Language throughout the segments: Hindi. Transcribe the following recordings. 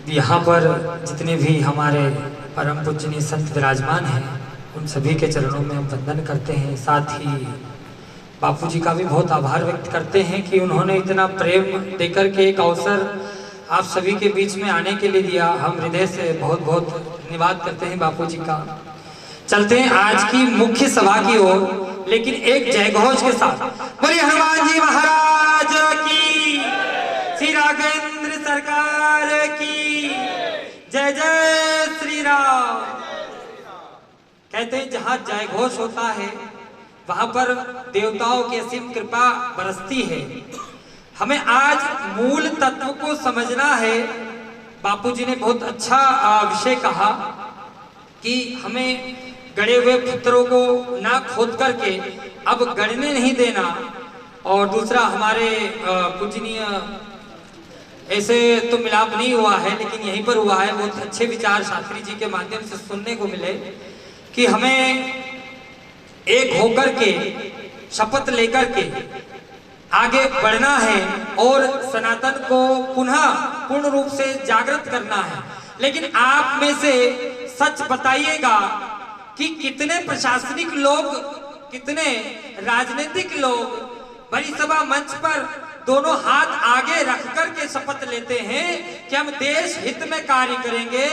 यहाँ पर जितने भी हमारे परम पूजनीय संत विराजमान हैं उन सभी के चरणों में हम वंदन करते हैं। साथ ही बापूजी का भी बहुत आभार व्यक्त करते हैं कि उन्होंने इतना प्रेम देकर के एक अवसर आप सभी के बीच में आने के लिए दिया। हम हृदय से बहुत बहुत धन्यवाद करते हैं बापूजी का। चलते हैं आज की मुख्य सभा की ओर, लेकिन एक जय घोष के साथ। बोलिए हनुमान जी महाराज की, श्री राघवेंद्र सरकार की जय जय श्री राम। कहते हैं जहां जय घोष होता है वहां पर देवताओं की असीम कृपा बरसती है। हमें आज मूल तत्व को समझना है। बापूजी ने बहुत अच्छा विषय कहा कि हमें गड़े हुए पत्थरों को ना खोद करके अब गड़ने नहीं देना। और दूसरा हमारे पूजनीय ऐसे तो मिलाप नहीं हुआ है, लेकिन यहीं पर हुआ है। बहुत अच्छे विचार शास्त्री जी के माध्यम से सुनने को मिले कि हमें एक होकर के शपथ लेकर के आगे बढ़ना है और सनातन को पुनः पूर्ण रूप से जागृत करना है। लेकिन आप में से सच बताइएगा कि कितने प्रशासनिक लोग, कितने राजनीतिक लोग बड़ी सभा मंच पर दोनों हाथ आगे रख कर के शपथ लेते हैं कि हम देश हित में कार्य करेंगे,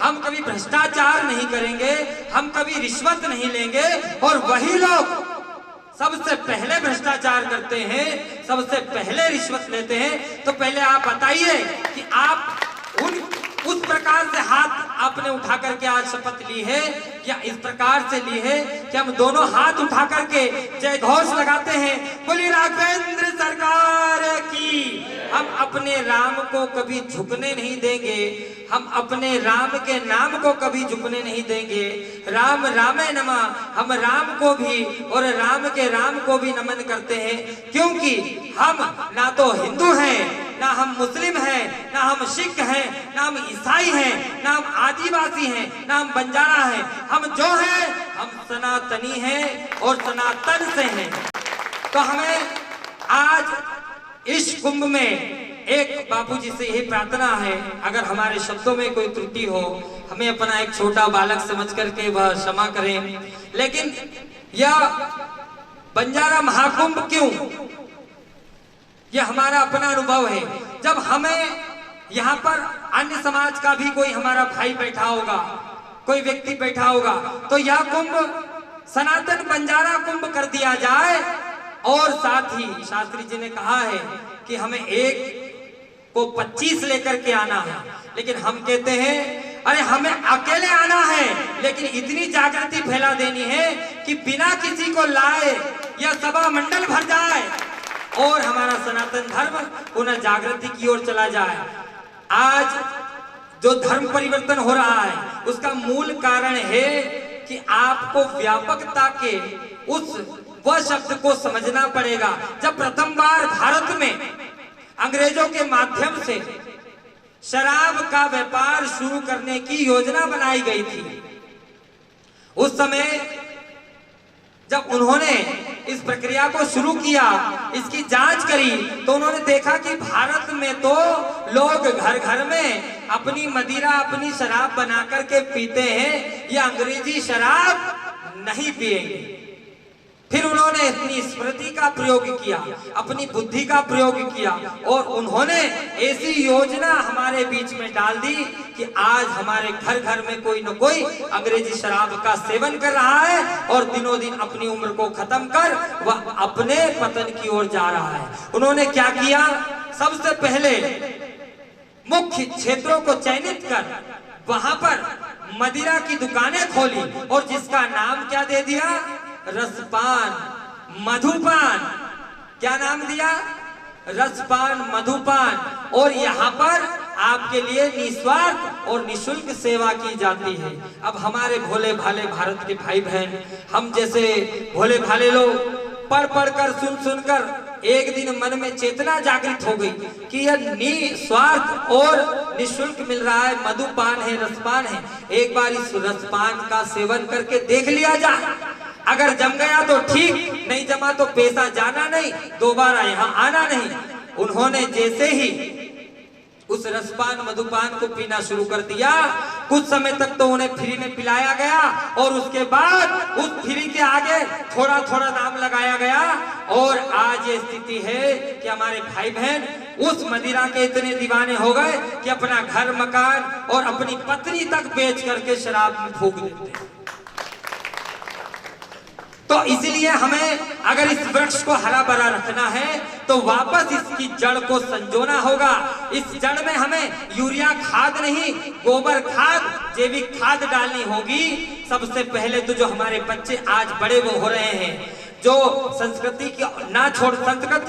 हम कभी भ्रष्टाचार नहीं करेंगे, हम कभी रिश्वत नहीं लेंगे। और वही लोग सबसे पहले भ्रष्टाचार करते हैं, सबसे पहले रिश्वत लेते हैं। तो पहले आप बताइए कि आप उस प्रकार से हाथ आपने उठा करके आज शपथ ली है या इस प्रकार से ली है कि हम दोनों हाथ उठा करके जय घोष लगाते हैं, बोलिए राघवेंद्र सरकार की। हम अपने राम को कभी झुकने नहीं देंगे, हम अपने राम के नाम को कभी झुकने नहीं देंगे। राम रामे नमः, हम राम को भी और राम के राम को भी नमन करते हैं, क्योंकि हम ना तो हिंदू हैं, ना हम मुस्लिम हैं, ना हम सिख हैं, ना हम ईसाई हैं, ना हम आदिवासी हैं, ना हम बंजारा हैं। हम जो हैं हम सनातनी हैं और सनातन से हैं। तो हमें आज इस कुंभ में एक बापूजी से यही प्रार्थना है, अगर हमारे शब्दों में कोई त्रुटि हो हमें अपना एक छोटा बालक समझ करके वह क्षमा करें। लेकिन यह बंजारा महाकुंभ क्यों, यह हमारा अपना अनुभव है। जब हमें यहाँ पर अन्य समाज का भी कोई हमारा भाई बैठा होगा, कोई व्यक्ति बैठा होगा, तो यह कुंभ सनातन बंजारा कुंभ कर दिया जाए। और साथ ही शास्त्री जी ने कहा है कि हमें एक को 25 लेकर के आना है, लेकिन हम कहते हैं अरे हमें अकेले आना है, लेकिन इतनी जागृति फैला देनी है कि बिना किसी को लाए यह सभा मंडल भर जाए और हमारा सनातन धर्म पुनः जागृति की ओर चला जाए। आज जो धर्म परिवर्तन हो रहा है उसका मूल कारण है कि आपको व्यापकता के वह शब्द को समझना पड़ेगा। जब प्रथम बार भारत में अंग्रेजों के माध्यम से शराब का व्यापार शुरू करने की योजना बनाई गई थी, उस समय जब उन्होंने इस प्रक्रिया को शुरू किया, इसकी जांच करी, तो उन्होंने देखा कि भारत में तो लोग घर घर में अपनी मदिरा, अपनी शराब बना करके पीते हैं, या अंग्रेजी शराब नहीं पिएंगे। फिर उन्होंने अपनी स्मृति का प्रयोग किया, अपनी बुद्धि का प्रयोग किया और उन्होंने ऐसी योजना हमारे बीच में डाल दी कि आज हमारे घर घर में कोई न कोई अंग्रेजी शराब का सेवन कर रहा है और दिनों दिन अपनी उम्र को खत्म कर वह अपने पतन की ओर जा रहा है। उन्होंने क्या किया, सबसे पहले मुख्य क्षेत्रों को चयनित कर वहां पर मदिरा की दुकानें खोली और जिसका नाम क्या दे दिया, रसपान, मधुपान। क्या नाम दिया, रसपान, मधुपान। और यहाँ पर आपके लिए निस्वार्थ और निशुल्क सेवा की जाती है। अब हमारे भोले भाले भारत के भाई बहन, हम जैसे भोले भाले लोग पढ़ पढ़ कर, सुन सुन कर एक दिन मन में चेतना जागृत हो गई कि यह निस्वार्थ और निशुल्क मिल रहा है, मधुपान है, रसपान है। एक बार इस रसपान का सेवन करके देख लिया जाए, अगर जम गया तो ठीक, नहीं जमा तो पैसा जाना नहीं, दोबारा यहाँ आना नहीं। उन्होंने जैसे ही उस रसपान मधुपान को पीना शुरू कर दिया। कुछ समय तक तो उन्हें फ्री में पिलाया गया और उसके बाद उस फ्री के आगे थोड़ा थोड़ा दाम लगाया गया और आज ये स्थिति है कि हमारे भाई बहन उस मदिरा के इतने दीवाने हो गए कि अपना घर मकान और अपनी पत्नी तक बेच करके शराब में फूंक देते हैं। तो इसलिए हमें अगर इस वृक्ष को हरा भरा रखना है तो वापस इसकी जड़ को संजोना होगा। इस जड़ में हमें यूरिया खाद नहीं, गोबर खाद, जैविक खाद डालनी होगी। सबसे पहले तो जो हमारे बच्चे आज बड़े वो हो रहे हैं, जो संस्कृति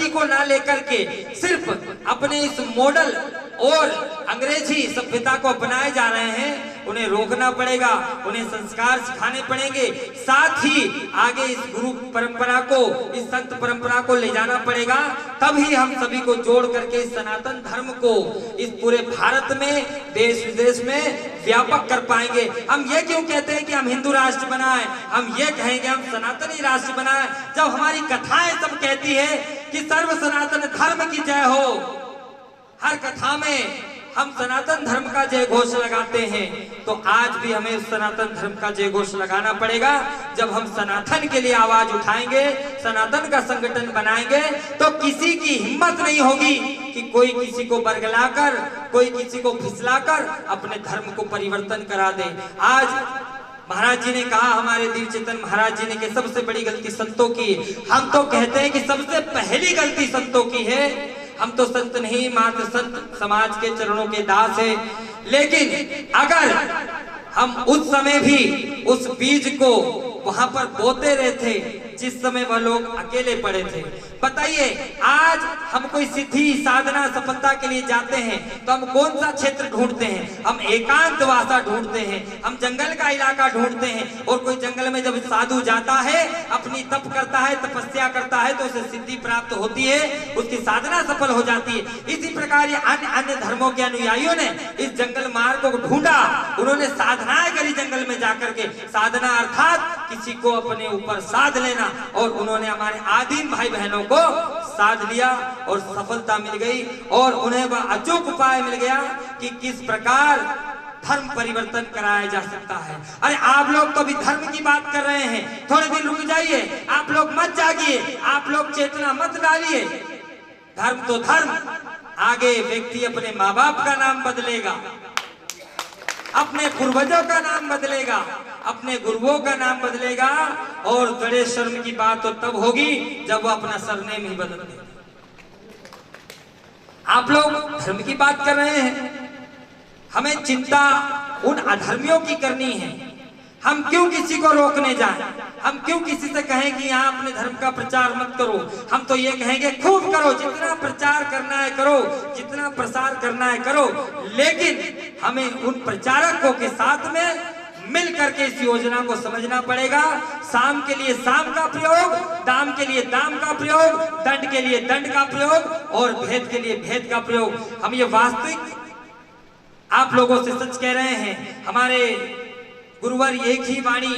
को ना लेकर के सिर्फ अपने इस मॉडल और अंग्रेजी सभ्यता को अपनाए जा रहे हैं, उन्हें रोकना पड़ेगा, उन्हें संस्कार सिखाने पड़ेंगे। साथ ही आगे इस गुरु परंपरा को, इस संत परंपरा को ले जाना पड़ेगा। तभी हम सभी को जोड़ करके इस सनातन धर्म को इस पूरे भारत में, देश विदेश में व्यापक कर पाएंगे। हम ये क्यों कहते हैं कि हम हिंदू राष्ट्र बनाएं, हम ये कहेंगे हम सनातनी राष्ट्र बनाएं, जब हमारी कथाएं सब कहती है कि सर्व सनातन धर्म की जय हो। हर कथा में हम सनातन धर्म का जय घोष लगाते हैं, तो आज भी हमें उस सनातन धर्म का जय घोष लगाना पड़ेगा। जब हम सनातन के लिए आवाज उठाएंगे, सनातन का संगठन बनाएंगे, तो किसी की हिम्मत नहीं होगी कि कोई किसी को बरगलाकर, कोई किसी को फिसलाकर अपने धर्म को परिवर्तन करा दे। आज महाराज जी ने कहा, हमारे दीव चेतन महाराज जी ने, कि सबसे बड़ी गलती संतों की। हम तो कहते हैं कि सबसे पहली गलती संतों की है। हम तो संत नहीं, मात्र संत समाज के चरणों के दास है। लेकिन अगर हम उस समय भी उस बीज को वहां पर बोते रहे थे जिस समय वह लोग अकेले पड़े थे। बताइए, आज हम कोई सिद्धि साधना सफलता के लिए जाते हैं तो हम कौन सा क्षेत्र ढूंढते हैं? हम एकांतवासा ढूंढते हैं, हम जंगल का इलाका ढूंढते हैं। और कोई जंगल में जब साधु जाता है, अपनी तप करता है, तपस्या करता है, तो उसे सिद्धि प्राप्त होती है, उसकी साधना सफल हो जाती है। इसी प्रकार ये अन्य धर्मों के अनुयायियों ने इस जंगल मार्ग को ढूंढा, उन्होंने साधनाएं करी जंगल में जाकर के। साधना अर्थात किसी को अपने ऊपर साध लेना, और उन्होंने हमारे आदिम भाई बहनों को साध लिया और सफलता मिल गई और उन्हें वह अचूक उपाय मिल गया कि किस प्रकार धर्म परिवर्तन कराया जा सकता है। अरे आप लोग तो अभी धर्म की बात कर रहे हैं, थोड़े दिन रुक जाइए, आप लोग मत जागिए, आप लोग चेतना मत डालिए। धर्म तो धर्म, आगे व्यक्ति अपने माँ बाप का नाम बदलेगा, अपने पूर्वजों का नाम बदलेगा, अपने गुरुओं का नाम बदलेगा। और बड़े शर्म की बात तो तब होगी जब वो अपना सरनेम ही बदल दे। आप लोग धर्म की बात कर रहे हैं, हमें चिंता उन अधर्मियों की करनी है। हम क्यों किसी को रोकने जाएं? हम क्यों किसी से कहें कि यहाँ अपने धर्म का प्रचार मत करो? हम तो ये कहेंगे खूब करो, जितना प्रचार करना है करो, जितना प्रसार करना है करो। लेकिन हमें उन प्रचारकों के साथ में मिल करके इस योजना को समझना पड़ेगा। साम के लिए साम का प्रयोग, दाम के लिए दाम का प्रयोग, दंड के लिए दंड का प्रयोग और भेद के लिए भेद का प्रयोग। हम ये वास्तविक आप लोगों से सच कह रहे हैं। हमारे गुरुवर एक ही वाणी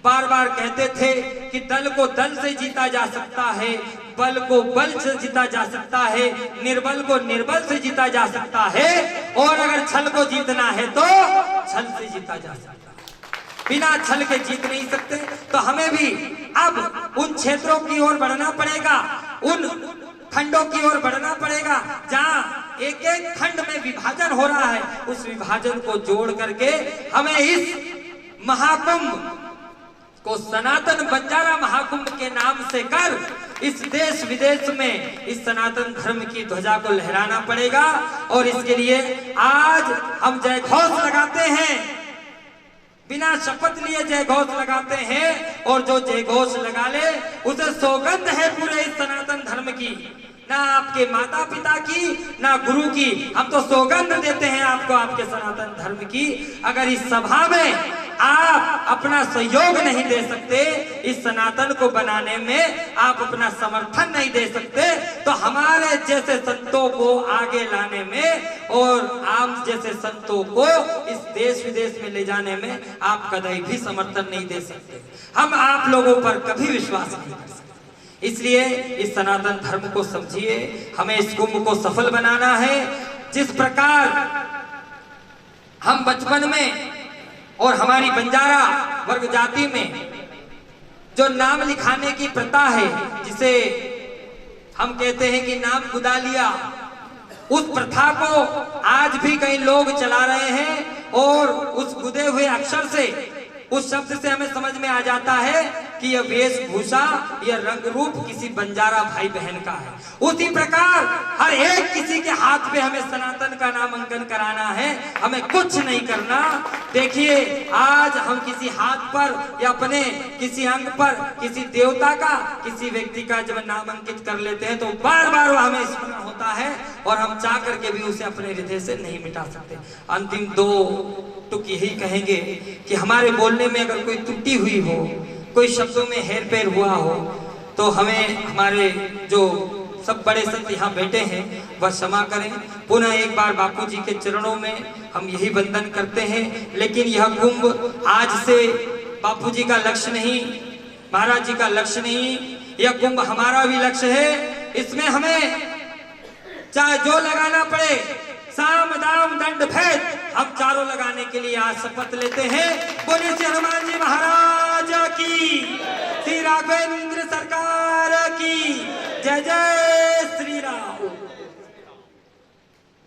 बार बार कहते थे कि दल को दल से जीता जा सकता है, बल को बल से जीता जा सकता है, निर्बल को निर्बल से जीता जा सकता है, और अगर छल को जीतना है तो छल से जीता जा सकता है। बिना छल के जीत नहीं सकते। तो हमें भी अब उन क्षेत्रों की ओर बढ़ना पड़ेगा, उन खंडों की ओर बढ़ना पड़ेगा जहां एक एक खंड में विभाजन हो रहा है। उस विभाजन को जोड़ करके हमें इस महाकुंभ को सनातन बंजारा महाकुंभ के नाम से कर इस देश विदेश में इस सनातन धर्म की ध्वजा को लहराना पड़ेगा। और इसके लिए आज हम जय घोष लगाते हैं, बिना शपथ लिए जय घोष लगाते हैं। और जो जय घोष लगा ले उसे सौगंध है पूरे इस सनातन धर्म की, ना आपके माता पिता की, ना गुरु की। हम तो सौगंध देते हैं आपको आपके सनातन धर्म की। अगर इस सभा में आप अपना सहयोग नहीं दे सकते, इस सनातन को बनाने में आप अपना समर्थन नहीं दे सकते, तो हमारे जैसे संतों को आगे लाने में और आम जैसे संतों को इस देश विदेश में ले जाने में आप कभी भी समर्थन नहीं दे सकते। हम आप लोगों पर कभी विश्वास नहीं कर सकते। इसलिए इस सनातन धर्म को समझिए, हमें इस कुंभ को सफल बनाना है। जिस प्रकार हम बचपन में और हमारी बंजारा वर्ग जाति में जो नाम लिखाने की प्रथा है, जिसे हम कहते हैं कि नाम गुदा लिया, उस प्रथा को आज भी कई लोग चला रहे हैं। और उस गुदे हुए अक्षर से, उस शब्द से हमें समझ में आ जाता है कि यह वेशभूषा, यह रंग रूप किसी बंजारा भाई बहन का है। उसी प्रकार हर एक किसी के हाथ पे हमें सनातन का नामांकन कराना है, हमें कुछ नहीं करना। देखिए, आज हम किसी हाथ पर या अपने किसी अंग पर किसी देवता का, किसी व्यक्ति का जब नामांकित कर लेते हैं तो बार बार वो हमें स्मरण होता है और हम चाह करके भी उसे अपने हृदय से नहीं मिटा सकते। अंतिम दो टुक यही कहेंगे कि हमारे बोलने में अगर कोई त्रुटि हुई हो, कोई शब्दों में हेर फेर हुआ हो, तो हमें हमारे जो सब बड़े संत यहाँ बैठे हैं वह क्षमा करें। पुनः एक बार बापू जी के चरणों में हम यही वंदन करते हैं। लेकिन यह कुंभ आज से बापू जी का लक्ष्य नहीं, महाराज जी का लक्ष्य नहीं, यह कुंभ हमारा भी लक्ष्य है। इसमें हमें चाहे जो लगाना पड़े, साम दाम दंड भेद, हम चारों लगाने के लिए आज शपथ लेते हैं। बोलिए श्री हनुमान जी महाराज की, श्री राघवेंद्र सरकार